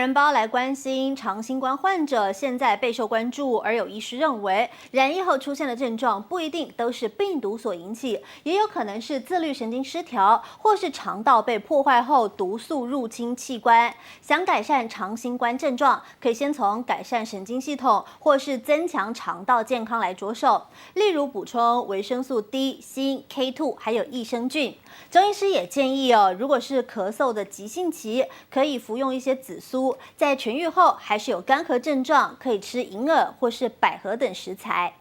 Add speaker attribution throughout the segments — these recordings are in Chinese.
Speaker 1: 人包来关心长新冠患者现在备受关注，而有医师认为，染疫后出现的症状不一定都是病毒所引起，也有可能是自律神经失调，或是肠道被破坏后毒素入侵器官。想改善长新冠症状，可以先从改善神经系统或是增强肠道健康来着手，例如补充维生素 D、锌、K2， 还有益生菌。中医师也建议如果是咳嗽的急性期，可以服用一些紫苏，在痊愈后还是有干咳症状，可以吃银耳或是百合等食材。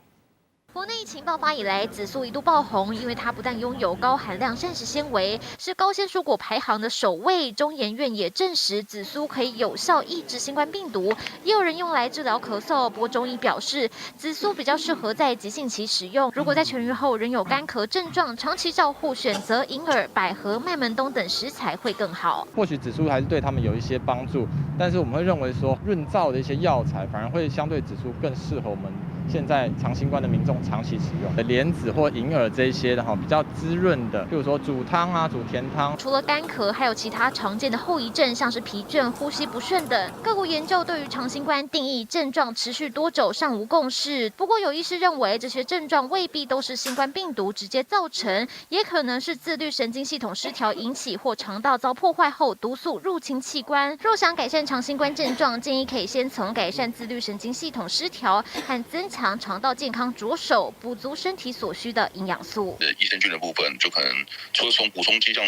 Speaker 2: 国内疫情爆发以来，紫苏一度爆红，因为它不但拥有高含量膳食纤维，是高纤蔬果排行的首位。中研院也证实，紫苏可以有效抑制新冠病毒，也有人用来治疗咳嗽。不过中医表示，紫苏比较适合在急性期使用。如果在痊愈后仍有干咳症状，长期照护，选择银耳、百合、麦门冬等食材会更好。
Speaker 3: 或许紫苏还是对他们有一些帮助，但是我们会认为说，润燥的一些药材反而会相对紫苏更适合我们现在长新冠的民众长期使用。莲子或银耳这些的比较滋润的，比如说煮汤啊、煮甜汤。
Speaker 2: 除了干咳，还有其他常见的后遗症，像是疲倦、呼吸不顺等。各国研究对于长新冠定义症状持续多久尚无共识。不过有医师认为，这些症状未必都是新冠病毒直接造成，也可能是自律神经系统失调引起，或肠道遭破坏后毒素入侵器官。若想改善长新冠症状，建议可以先从改善自律神经系统失调和增强肠道健康着手，补足身体所需的营养素。
Speaker 4: 益生菌的部分，就可能除了从补充剂像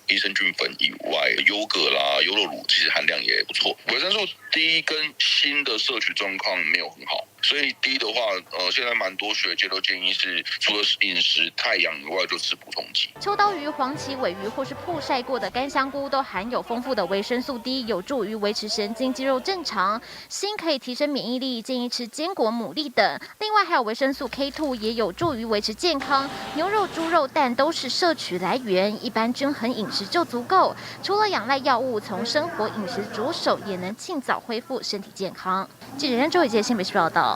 Speaker 4: 益生菌粉以外，优格啦、优酪乳其实含量也不错。维生素 D 跟锌的摄取状况没有很好。所以 D 的话，现在蛮多学界都建议是除了饮食、太阳以外，就吃补充剂。
Speaker 2: 秋刀鱼、黄鳍、尾鱼或是曝晒过的干香菇都含有丰富的维生素 D， 有助于维持神经肌肉正常。锌可以提升免疫力，建议吃坚果、牡蛎等。另外还有维生素 K2， 也有助于维持健康。牛肉、猪肉、蛋都是摄取来源，一般均衡饮食就足够。除了仰赖药物，从生活饮食着手，也能尽早恢复身体健康。记者周伟杰新北市报道。